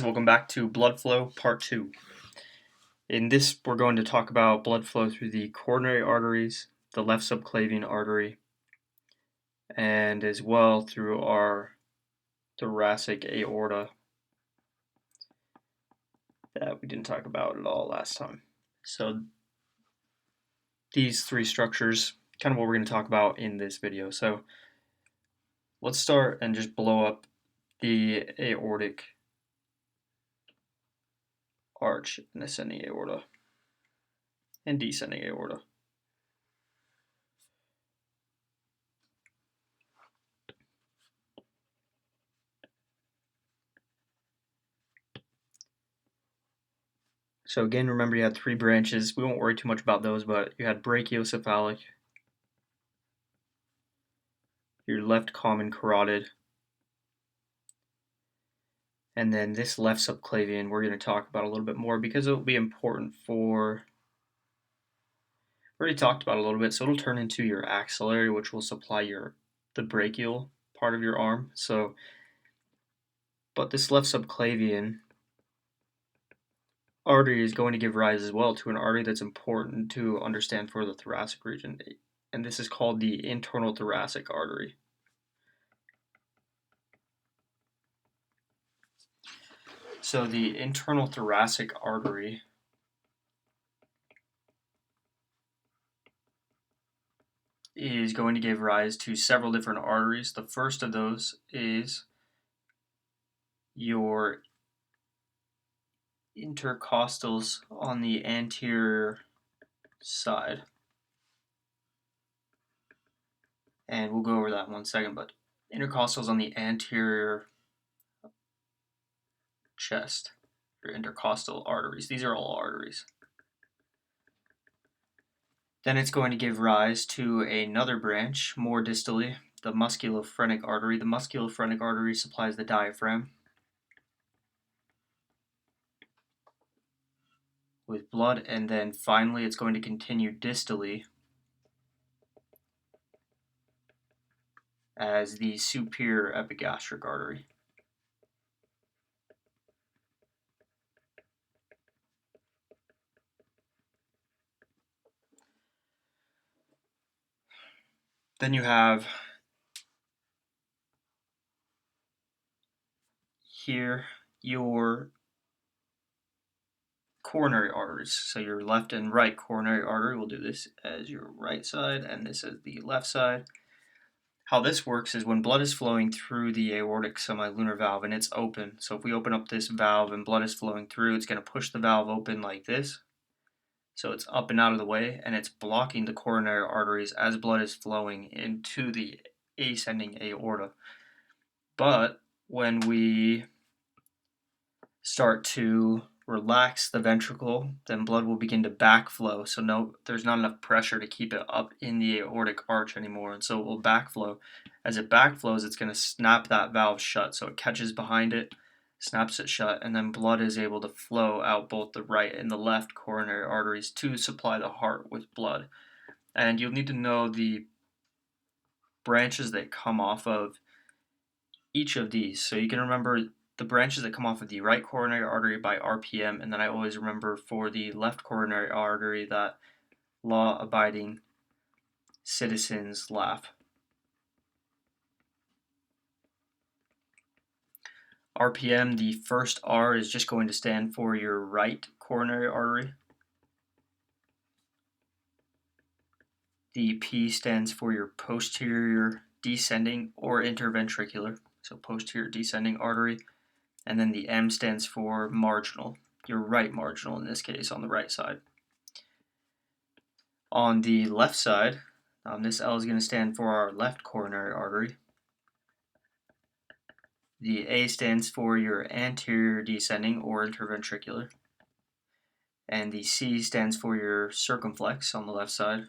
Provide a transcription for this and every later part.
Welcome back to Blood Flow Part 2. In this, we're going to talk about blood flow through the coronary arteries, the left subclavian artery, and as well through our thoracic aorta that we didn't talk about at all last time. So these three structures, kind of what we're going to talk about in this video. So let's start and just blow up the aortic arch in ascending aorta and descending aorta. So again, remember you had three branches. We won't worry too much about those, but you had brachiocephalic, your left common carotid, and then this left subclavian we're going to talk about a little bit more because it will be important for, we already talked about it a little bit, so it'll turn into your axillary, which will supply the brachial part of your arm. So, but this left subclavian artery is going to give rise as well to an artery that's important to understand for the thoracic region, and this is called the internal thoracic artery. So the internal thoracic artery is going to give rise to several different arteries. The first of those is your intercostals on the anterior side. And we'll go over that in 1 second, but intercostals on the anterior chest, your intercostal arteries. These are all arteries. Then it's going to give rise to another branch, more distally, the musculophrenic artery. The musculophrenic artery supplies the diaphragm with blood, and then finally it's going to continue distally as the superior epigastric artery. Then you have here your coronary arteries. So your left and right coronary artery, we'll do this as your right side and this as the left side. How this works is when blood is flowing through the aortic semilunar valve and it's open. So if we open up this valve and blood is flowing through, it's going to push the valve open like this. So it's up and out of the way, and it's blocking the coronary arteries as blood is flowing into the ascending aorta. But when we start to relax the ventricle, then blood will begin to backflow. So there's not enough pressure to keep it up in the aortic arch anymore, and so it will backflow. As it backflows, it's going to snap that valve shut, so it catches behind it, snaps it shut, and then blood is able to flow out both the right and the left coronary arteries to supply the heart with blood. And you'll need to know the branches that come off of each of these. So you can remember the branches that come off of the right coronary artery by RPM, and then I always remember for the left coronary artery that law-abiding citizens laugh. RPM, the first R is just going to stand for your right coronary artery. The P stands for your posterior descending or interventricular, so posterior descending artery. And then the M stands for marginal, your right marginal in this case, on the right side. On the left side, this L is going to stand for our left coronary artery. The A stands for your anterior descending or interventricular. And the C stands for your circumflex on the left side.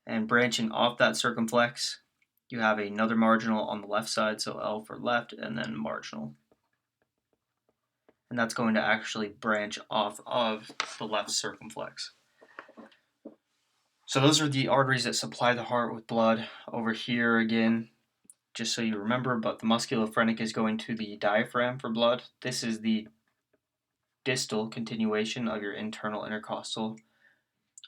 And branching off that circumflex, you have another marginal on the left side, so L for left, and then marginal. And that's going to actually branch off of the left circumflex. So those are the arteries that supply the heart with blood. Over here again, just so you remember, but the musculophrenic is going to the diaphragm for blood. This is the distal continuation of your internal intercostal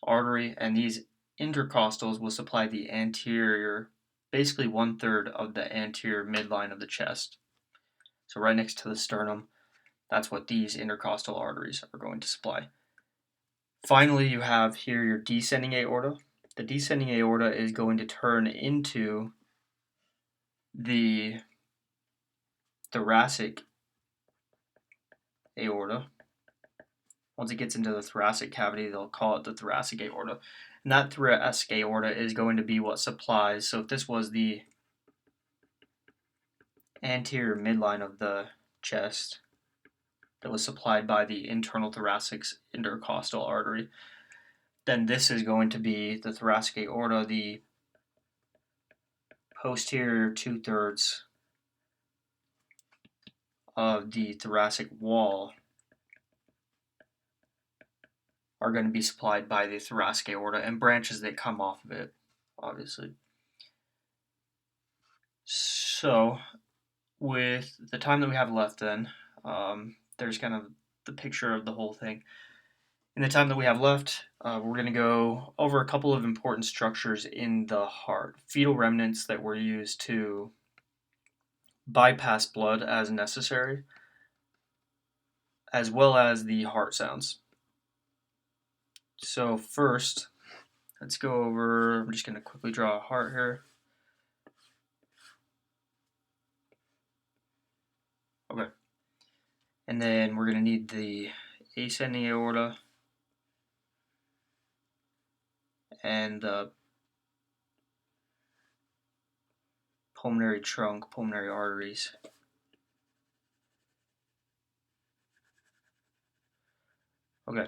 artery, and these intercostals will supply the anterior, basically 1/3 of the anterior midline of the chest. So right next to the sternum, that's what these intercostal arteries are going to supply. Finally, you have here your descending aorta. The descending aorta is going to turn into the thoracic aorta. Once it gets into the thoracic cavity, they'll call it the thoracic aorta. And that thoracic aorta is going to be what supplies. So if this was the anterior midline of the chest that was supplied by the internal thoracic intercostal artery, then this is going to be the thoracic aorta, the posterior 2/3 of the thoracic wall are going to be supplied by the thoracic aorta and branches that come off of it, obviously. So, with the time that we have left, then, there's kind of the picture of the whole thing. In the time that we have left, we're going to go over a couple of important structures in the heart, fetal remnants that were used to bypass blood as necessary, as well as the heart sounds. So first, let's go over, I'm just going to quickly draw a heart here. Okay. And then we're going to need the ascending aorta and the pulmonary trunk, pulmonary arteries. Okay.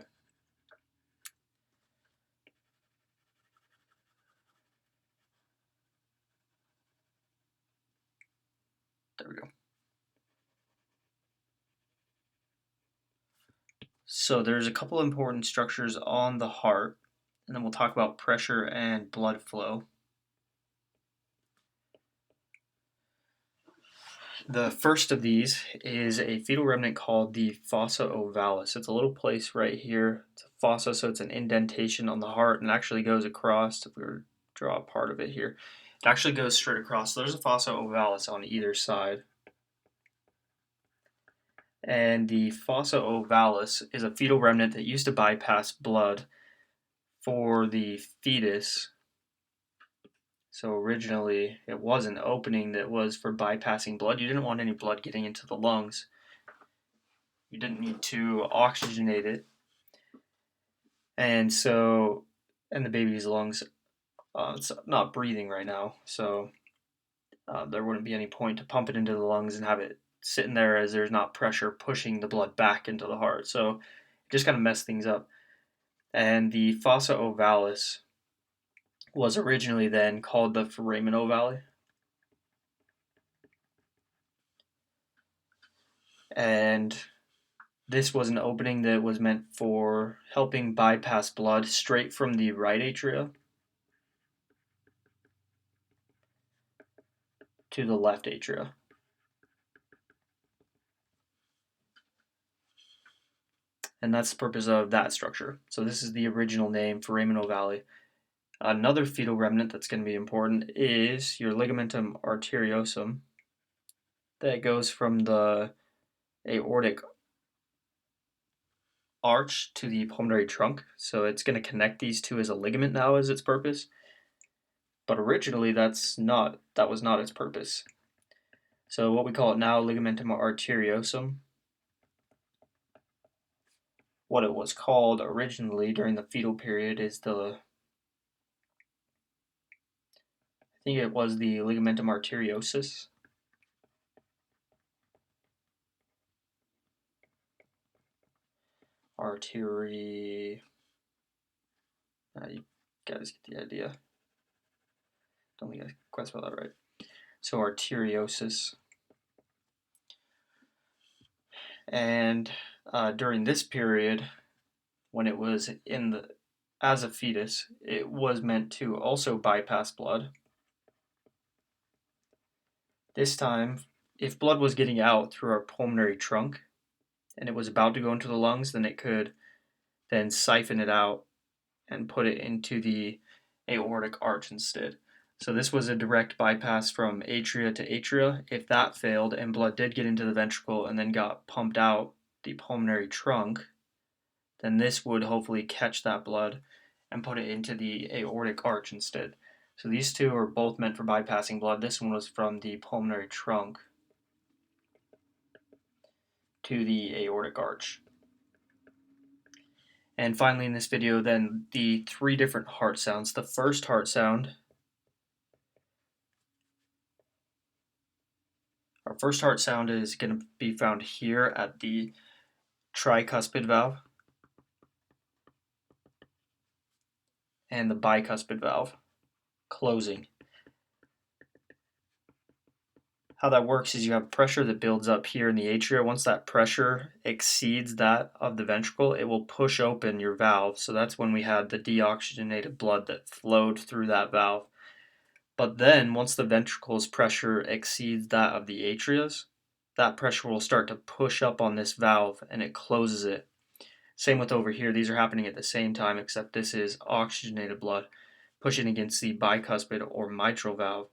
There we go. So there's a couple important structures on the heart, and then we'll talk about pressure and blood flow. The first of these is a fetal remnant called the fossa ovalis. It's a little place right here. It's a fossa, so it's an indentation on the heart, and it actually goes across. If we were to draw a part of it here, it actually goes straight across. So there's a fossa ovalis on either side. And the fossa ovalis is a fetal remnant that used to bypass blood for the fetus. So originally, it was an opening that was for bypassing blood. You didn't want any blood getting into the lungs. You didn't need to oxygenate it. And so, and the baby's lungs, it's not breathing right now. So there wouldn't be any point to pump it into the lungs and have it sitting there as there's not pressure pushing the blood back into the heart. So it just kind of messed things up. And the fossa ovalis was originally then called the foramen ovale. And this was an opening that was meant for helping bypass blood straight from the right atria to the left atria. And that's the purpose of that structure. So this is the original name, foramen ovale. Another fetal remnant that's going to be important is your ligamentum arteriosum that goes from the aortic arch to the pulmonary trunk. So it's going to connect these two as a ligament now as its purpose. But originally that was not its purpose. So what we call it now, ligamentum arteriosum. What it was called originally during the fetal period is I think it was the ligamentum arteriosus. You guys get the idea. Don't think I quite spelled that right. So arteriosus. And during this period, when it was as a fetus, it was meant to also bypass blood. This time, if blood was getting out through our pulmonary trunk and it was about to go into the lungs, then it could then siphon it out and put it into the aortic arch instead. So this was a direct bypass from atria to atria. If that failed and blood did get into the ventricle and then got pumped out the pulmonary trunk, then this would hopefully catch that blood and put it into the aortic arch instead. So these two are both meant for bypassing blood. This one was from the pulmonary trunk to the aortic arch. And finally in this video then the 3 different heart sounds. The first heart sound, our first heart sound is going to be found here at the tricuspid valve and the bicuspid valve closing. How that works is you have pressure that builds up here in the atria. Once that pressure exceeds that of the ventricle, it will push open your valve. So that's when we had the deoxygenated blood that flowed through that valve. But then once the ventricle's pressure exceeds that of the atria's, that pressure will start to push up on this valve and it closes it. Same with over here. These are happening at the same time, except this is oxygenated blood pushing against the bicuspid or mitral valve.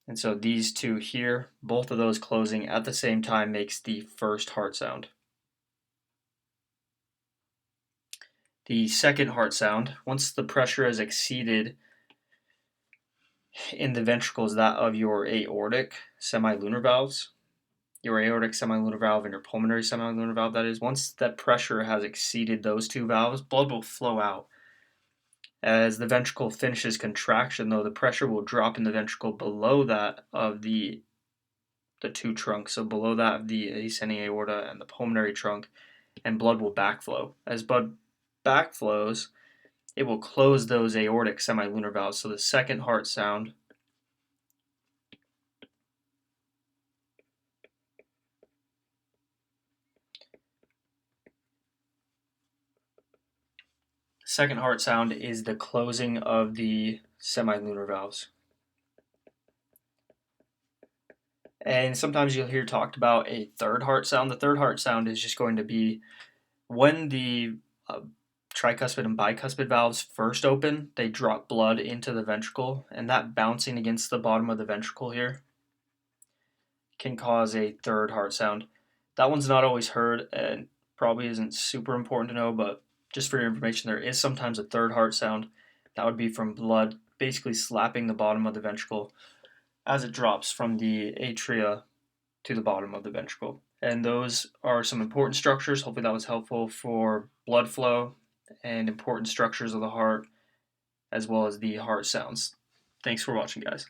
And so these two here, both of those closing at the same time makes the first heart sound. The second heart sound, once the pressure is exceeded in the ventricles that of your aortic semilunar valves, your aortic semilunar valve and your pulmonary semilunar valve, that is, once that pressure has exceeded those two valves, blood will flow out. As the ventricle finishes contraction, though, the pressure will drop in the ventricle below that of the two trunks, so below that of the ascending aorta and the pulmonary trunk, and blood will backflow. As blood backflows, it will close those aortic semilunar valves. So the second heart sound is the closing of the semilunar valves. And sometimes you'll hear talked about a third heart sound. The third heart sound is just going to be when the tricuspid and bicuspid valves first open, they drop blood into the ventricle, and that bouncing against the bottom of the ventricle here can cause a third heart sound. That one's not always heard and probably isn't super important to know, but just for your information, there is sometimes a third heart sound. That would be from blood basically slapping the bottom of the ventricle as it drops from the atria to the bottom of the ventricle. And those are some important structures. Hopefully that was helpful for blood flow and important structures of the heart, as well as the heart sounds. Thanks for watching, guys.